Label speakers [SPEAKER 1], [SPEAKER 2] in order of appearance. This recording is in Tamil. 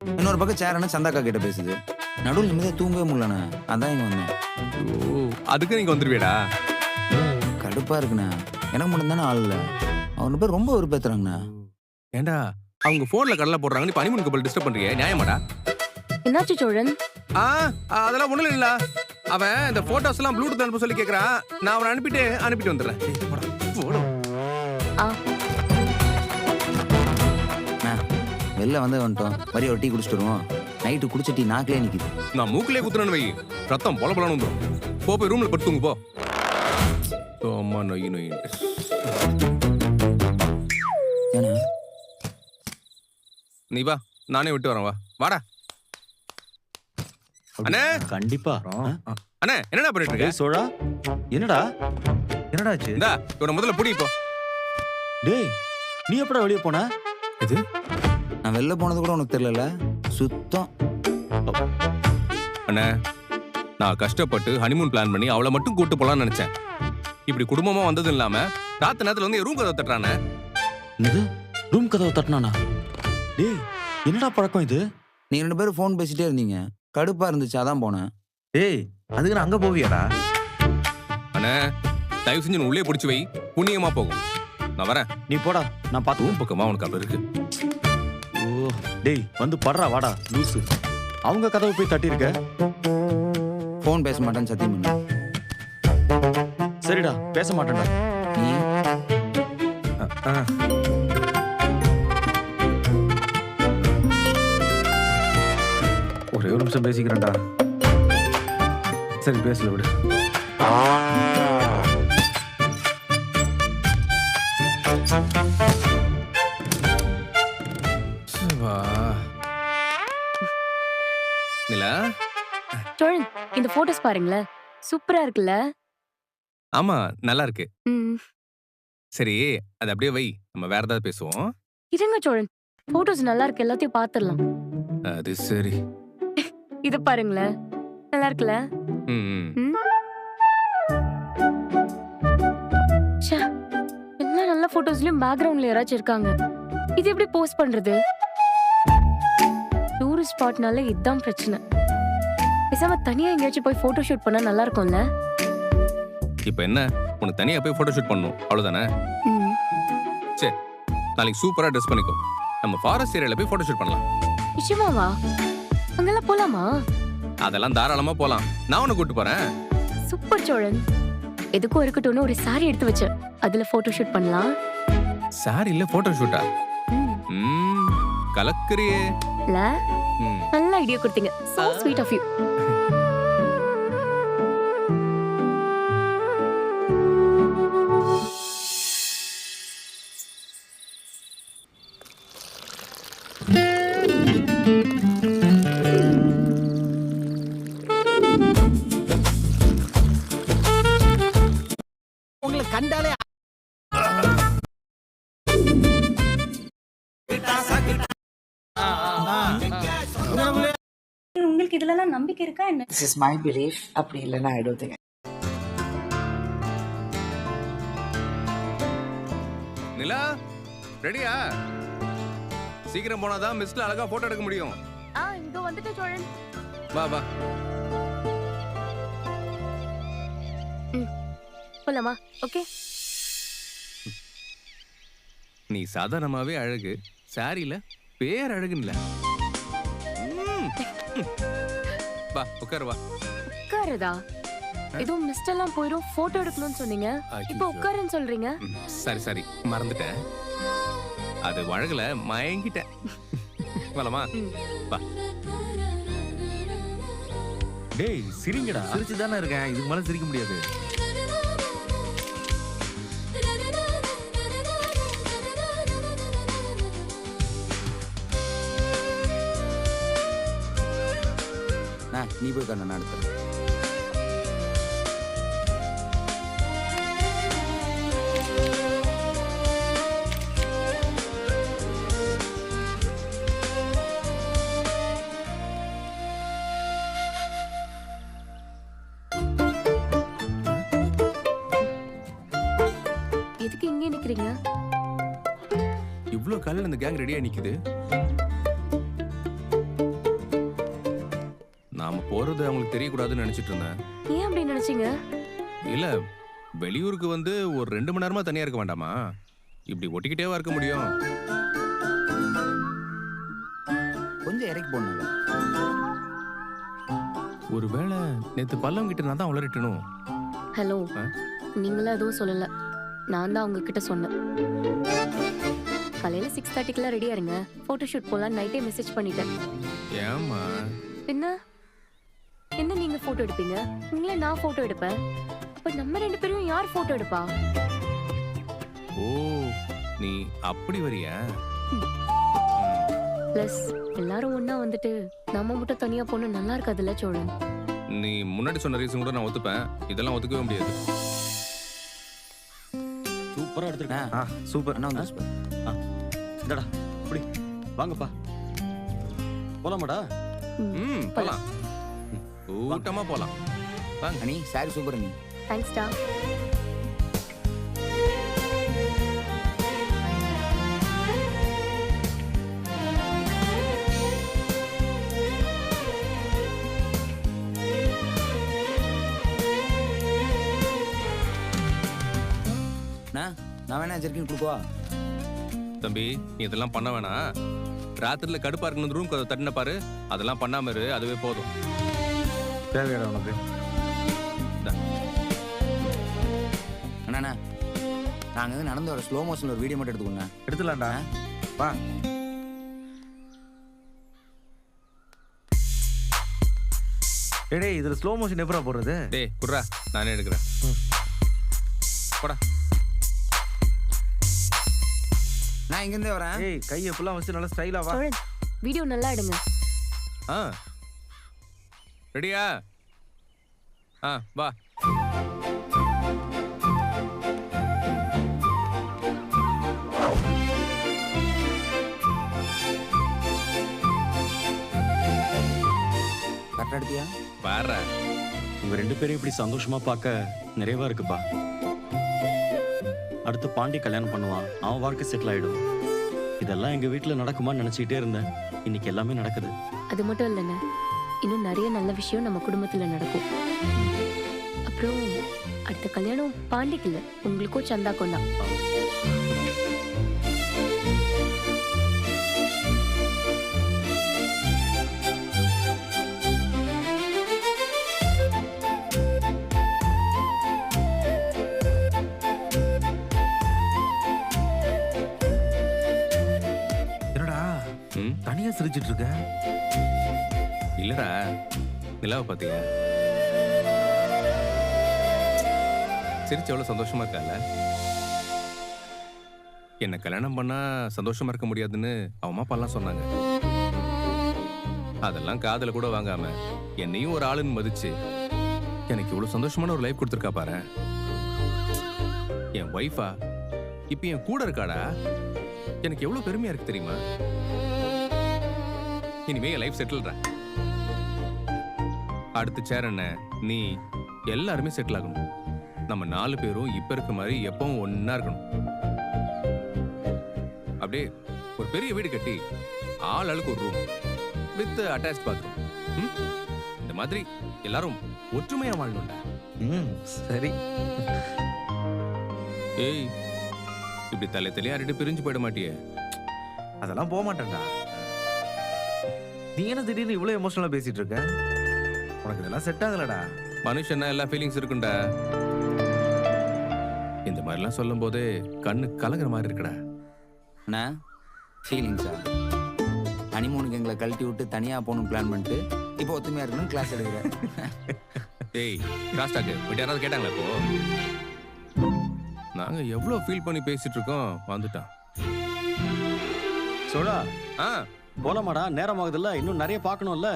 [SPEAKER 1] இன்னொரு பக்கம் சேரண்ண சந்தாக்கா கிட்ட பேசுது. நடுவில் நிம்மதியா தூங்கவே முடியலண்ணே. அதான் இங்க வந்தேன்.
[SPEAKER 2] ஓ அதுக்கு நீங்க வந்துருவியடா?
[SPEAKER 1] கடுப்பா இருக்குண்ணே. எனக்கு மட்டும் தானே ஆள் இல்ல. அவனு பேர் ரொம்ப வெறுப்பேத்துறாங்கண்ணே.
[SPEAKER 2] ஏண்டா அவங்க போன்ல கடலை போடுறாங்க, நீ பனிமன் கப்பல் டிஸ்டர்ப் பண்றியே, நியாயமாடா?
[SPEAKER 3] என்னாச்சு சோழன்?
[SPEAKER 2] அதெல்லாம் ஒண்ணும் இல்ல. அவன் இந்த போட்டோஸ் எல்லாம் ப்ளூடூத் அனுப்ப சொல்லி கேக்குறான். நான் அவனை அனுப்பிட்டு வந்துடுறேன்.
[SPEAKER 3] ஆ,
[SPEAKER 1] அண்ணே, வெளில வந்து வந்துட்டோம். வரி ஒரு டீ குடிச்சிட்டு வருவோம். நைட்டு குடிச்ச டீ நாக்கிலே நிக்குது.
[SPEAKER 2] நான் மூக்கிலே குத்துறேன்னு வை, ரத்தம் பொல பொலன்னு வந்துடும். போய் ரூம்ல படுத்து தூங்கு போ. அம்மா நொய் நொய்.
[SPEAKER 1] ஏன்னா
[SPEAKER 2] நீ வா, நானே விட்டு வரேன். வா வாடா. அண்ணே
[SPEAKER 4] கண்டிப்பா.
[SPEAKER 2] அண்ணே என்னடா பண்ணிட்டு இருக்க?
[SPEAKER 4] சோழா என்னடா ஆச்சு?
[SPEAKER 2] இந்தா இவனை முதல்ல புடி இப்போ.
[SPEAKER 4] டேய் நீ எப்படா வெளியே போன?
[SPEAKER 2] இது
[SPEAKER 1] நான் வெளில போனது கூட உனக்கு தெரியல. சுத்தம்.
[SPEAKER 2] அண்ணே நான் கஷ்டப்பட்டு ஹனிமூன் பிளான் பண்ணி அவளை மட்டும் கூட்டு போலாம்னு நினைச்சேன். இப்படி குடும்பமா வந்ததும் இல்லாம ராத்து நேரத்துல வந்து ரூம் கதவை தட்டுறானே.
[SPEAKER 4] இது ரூம் கதவை தட்டினானா? டேய் என்னடா பழக்கம் இது?
[SPEAKER 1] நீ 2 பேரும் ஃபோன் பேசிட்டே இருந்தீங்க. கடுப்பா இருந்துச்சு, அதான் போனேன்.
[SPEAKER 5] டேய் அதுக்கு நான் அங்க போவியாடா?
[SPEAKER 2] அண்ணே தயவு செஞ்சு உள்ளே பிடிச்சி வை, புண்ணியமா போகும். நான் வரேன்.
[SPEAKER 4] நீ போடா, நான் பார்த்து.
[SPEAKER 2] ரூம் பக்கமா உனக்கு அப்படி இருக்கு.
[SPEAKER 4] ஓ டேய் வந்து படுறா வாடா லூசு. அவங்க கதவை போய் தட்டியிருக்க.
[SPEAKER 1] ஃபோன் பேச மாட்டேன்னு சத்தியம் பண்ணு.
[SPEAKER 4] சரிடா பேச மாட்டேன்டா.
[SPEAKER 1] நீ
[SPEAKER 5] ஒரே ஒரு நிமிஷம் பேசிக்கிறேன்டா. சரி பேசல விடு.
[SPEAKER 2] நிலா,
[SPEAKER 3] சோழன் இந்த போட்டோஸ் பாருங்களேன், சூப்பரா இருக்குல்ல?
[SPEAKER 2] ஆமா நல்லா இருக்கு.
[SPEAKER 3] ம்,
[SPEAKER 2] சரி அது அப்படியே வை, நம்ம வேற ஏதாவது பேசுவோம்.
[SPEAKER 3] இருங்க சோழன், போட்டோஸ் நல்லா இருக்கு, எல்லாத்தையும் பாத்துடலாம்.
[SPEAKER 2] அது சரி.
[SPEAKER 3] இது பாருங்களேன், நல்லா இருக்குல்ல?
[SPEAKER 2] ம், ம்.
[SPEAKER 3] ம். ச்சே, எல்லா நல்ல போட்டோஸ்லயும் பேக்ரவுண்ட்ல யாராச்சும் இருக்காங்க. இது எப்படி போஸ்ட் பண்றது? டூரிஸ்ட் ஸ்பாட்னால இதுதான் பிரச்சனை. பேசாம தனியா எங்கேயாச்சும் போய் போட்டோ ஷூட் பண்ணா நல்லா இருக்கும்ல?
[SPEAKER 2] இப்ப என்ன, உனக்கு தனியா போய் போட்டோ ஷூட் பண்ணணும் அவ்வளவுதானே?
[SPEAKER 3] ம்.
[SPEAKER 2] சரி நாளைக்கு சூப்பரா ட்ரெஸ் பண்ணிக்கோ, நம்ம ஃபாரஸ்ட் ஏரியால போய் போட்டோ ஷூட் பண்ணலாம்.
[SPEAKER 3] நிச்சயமாவா? அங்கெல்லாம் போலாமா?
[SPEAKER 2] அதெல்லாம் தாராளமா போலாம், நான் உன்னை கூட்டு போறேன்.
[SPEAKER 3] சூப்பர் சோழன். எதுக்கும் இருக்கட்டும்னு ஒரு சாரி எடுத்து வச்சேன், அதுல போட்டோ ஷூட் பண்ணலாம்.
[SPEAKER 2] சாரில போட்டோ ஷூட்டா?
[SPEAKER 3] ம்.
[SPEAKER 2] கலக்குறியே.
[SPEAKER 3] இல்ல,
[SPEAKER 2] ம்.
[SPEAKER 3] நல்ல ஐடியா கொடுத்தீங்க. So sweet of you.
[SPEAKER 6] உங்களை கண்டாலே
[SPEAKER 7] உங்களுக்கு இதுலலாம் நம்பிக்கை இருக்கா என்ன?
[SPEAKER 8] This is my belief. அப்படி இல்லைன்னா I don't think.
[SPEAKER 2] நிலா ரெடியா? சீக்கிரம் போனாதான் மிஸ்ல அழகா போட்டோ எடுக்க முடியும்.
[SPEAKER 3] இங்க வந்துட்டு சோழன்.
[SPEAKER 2] வா வா.
[SPEAKER 3] போலாமா? ஓகே.
[SPEAKER 2] நீ சாதாரணமாவே அழகு, சாரில பேர் அழகுன்னுல. வா உட்காரு வா.
[SPEAKER 3] உட்காருதா? ஏதோ மிஸ்ட் எல்லாம் போயிடும், போட்டோ எடுக்கணும்னு சொன்னீங்க. இப்போ உட்காருன்னு சொல்றீங்க.
[SPEAKER 2] சரி சரி மறந்துட்டேன், அது அழகுல மயங்கிட்டேன். வரலாமா? வா.
[SPEAKER 4] டேய் சிரிங்கடா.
[SPEAKER 5] சிரிச்சு தானே இருக்கேன், இதுக்கு மேல சிரிக்க முடியாது.
[SPEAKER 1] நீ போய் கண்ண நான் எடுத்துறேன்.
[SPEAKER 3] எதுக்கு இங்கே நிக்கிறீங்க?
[SPEAKER 2] இவ்ளோ காலையில இந்த கேங் ரெடியா நிக்குது. போறது அவங்களுக்கு தெரியக்கூடாதுன்னு நினைச்சிட்டு இருந்தேன்.
[SPEAKER 3] ஏன் அப்படி நினைச்சீங்க?
[SPEAKER 2] இல்ல வெளியூருக்கு வந்து ஒரு 2 மணி நேரமா தனியா இருக்க வேண்டாமா? இப்படி ஒட்டிக்கிட்டேவா இருக்க முடியும்?
[SPEAKER 1] கொஞ்சம் இறக்கி போடணும்ல.
[SPEAKER 2] ஒருவேளை நேத்து பல்லம் கிட்ட நான் தான் உளறிட்டணும்.
[SPEAKER 3] ஹலோ,
[SPEAKER 2] ஆ?
[SPEAKER 3] நீங்களும் எதுவும் சொல்லல. நான் தான் உங்ககிட்ட சொன்னேன். காலையில 6:30க்குலாம் ரெடியா இருங்க, போட்டோ ஷூட் போலாம் நைட்டே மெசேஜ் பண்ணிட்டேன்.
[SPEAKER 2] ஏம்மா?
[SPEAKER 3] என்ன என்ன நீங்க போட்டோ எடுப்பீங்க, உங்களை நான் போட்டோ எடுப்பேன். அப்ப நம்ம 2 பேரும் யார் போட்டோ எடுப்பா?
[SPEAKER 2] ஓ, நீ அப்படி வரியா?
[SPEAKER 3] பிளஸ் எல்லாரும் ஒண்ணா வந்துட்டு நம்ம மட்டும் தனியா போனா நல்லா இருக்காதுல்ல சோழன்.
[SPEAKER 2] நீ முன்னாடி சொன்ன ரீசன் கூட நான் ஒத்துப்பேன். இதெல்லாம் ஒத்துக்கவே முடியாது.
[SPEAKER 4] சூப்பரா எடுத்துருக்கேன்.
[SPEAKER 5] ஆ சூப்பர்.
[SPEAKER 1] அண்ணா வந்து whisper.
[SPEAKER 4] இந்தடா இப்படி வாங்கப்பா. போலாமாடா?
[SPEAKER 2] போலாம். கூட்டமா போலாம். வாங்க.
[SPEAKER 1] அண்ணி சாரி சூப்பர் அண்ணி.
[SPEAKER 3] தேங்க்ஸ் டா.
[SPEAKER 1] நான் வேணா ஜெர்கின் கொடுக்குவா?
[SPEAKER 2] தம்பி, நீ இதெல்லாம் பண்ண வேணாம். ராத்திரில கடுப்பா இருக்கணும் ரூம் கதை தட்டின பாரு. அதெல்லாம் பண்ணாம இரு, அதுவே போதும்.
[SPEAKER 5] தேவையாடா உனக்கு?
[SPEAKER 1] அண்ணா நாங்க வந்து நடந்து வர ஸ்லோ மோஷன்ல ஒரு வீடியோ மட்டும் எடுத்துக்கோங்க.
[SPEAKER 5] எடுத்துலாம்டா. வா. டேய் இதுல ஸ்லோ மோஷன் எப்பரா போடுறது?
[SPEAKER 2] டேய் குர்ரா, நானே எடுக்கிறேன். போடா.
[SPEAKER 1] நான் இங்க இருந்தே வரேன்.
[SPEAKER 5] ஏய் கை எப்பலாம் வச்சு நல்லா ஸ்டைலா வா.
[SPEAKER 3] சோழன் வீடியோ நல்லா எடுங்க.
[SPEAKER 2] ஆ ரெடியா? ஆ வா.
[SPEAKER 1] கரெக்டா எடுத்தியா?
[SPEAKER 2] பாரு,
[SPEAKER 4] உங்க 2 பேரையும் இப்படி சந்தோஷமா பார்க்க நிறைவா இருக்குப்பா. அடுத்து பாண்டி கல்யாணம் பண்ணுவான், அவன் வாழ்க்கை செட்டில் ஆயிடும். இதெல்லாம் எங்க வீட்டுல நடக்குமான்னு நினைச்சுக்கிட்டே இருந்தேன். இன்னைக்கு எல்லாமே நடக்குது.
[SPEAKER 3] அது மட்டும் இல்லைண்ணே, இன்னும் நிறைய நல்ல விஷயம் நம்ம குடும்பத்துல நடக்கும். அப்புறம் அடுத்த கல்யாணம் பாண்டிக்கு இல்ல, உங்களுக்கும் சந்தாக்கும் தான்.
[SPEAKER 5] என்னடா
[SPEAKER 2] ம்
[SPEAKER 5] தனியா சிரிச்சிட்டு இருக்க?
[SPEAKER 2] இல்லடா, நிலாவை பாத்தியா? சிரிச்சு எவ்வளவு சந்தோஷமா இருக்கால. என்ன கல்யாணம் பண்ணா சந்தோஷமா இருக்க முடியாதுன்னு அவன் அம்மா அப்பாலாம் சொன்னாங்க. அதெல்லாம் காதுல கூட வாங்காம என்னையும் ஒரு ஆளுன்னு மதிச்சு எனக்கு இவ்வளவு சந்தோஷமான ஒரு லைஃப் கொடுத்துருக்கா பாரு. என் ஒய்ஃபா இப்ப என் கூட இருக்காடா. எனக்கு எவ்வளவு பெருமையா இருக்கு தெரியுமா? இனிமே என் லைஃப் செட்டில்டா. அடுத்து சேர் என்ன, நீ எல்லாருமே செட்டில் ஆகணும். நம்ம 4 பேரும் இப்ப இருக்க மாதிரி எப்பவும் ஒன்னா இருக்கணும். அப்படியே ஒரு பெரிய வீடு கட்டி ஆளுக்கு ஒரு ரூம் வித் அட்டாச் பாத்ரூம். இந்த மாதிரி எல்லாரும் ஒற்றுமையா வாழணும்டா.
[SPEAKER 5] சரி.
[SPEAKER 2] ஏய், இப்படி தலை தலையாரிட்டு பிரிஞ்சு போயிட மாட்டியே?
[SPEAKER 5] அதெல்லாம் போக மாட்டேன்டா. நீ என்ன திடீர்னு இவ்வளவு எமோஷனலா பேசிட்டு இருக்க? உனக்கு இதெல்லாம் செட் ஆகலடா.
[SPEAKER 2] மனுஷன்னா எல்லா ஃபீலிங்ஸ் இருக்குண்டா. இந்த மாதிரிலாம் சொல்லும் போதே கண்ணு கலங்குற மாதிரி இருக்குடா.
[SPEAKER 1] அண்ணா ஃபீலிங்ஸா? ஹனிமூனுக்கு எங்களை கழட்டி விட்டு தனியா போகணும் பிளான் பண்ணிட்டு இப்போ ஒத்துமையா இருக்கணும் கிளாஸ் எடுக்கிறேன்.
[SPEAKER 2] ஏய் கிராஸ்டாக்கு பட் யாராவது கேட்டாங்களா? இப்போ நாங்க எவ்வளவு ஃபீல் பண்ணி பேசிட்டு இருக்கோம், வந்துட்டான்.
[SPEAKER 4] சோழா
[SPEAKER 2] ஆ
[SPEAKER 4] போலாமாடா? நேரம் ஆகுதுல்ல, இன்னும் நிறைய பார்க்கணும்ல.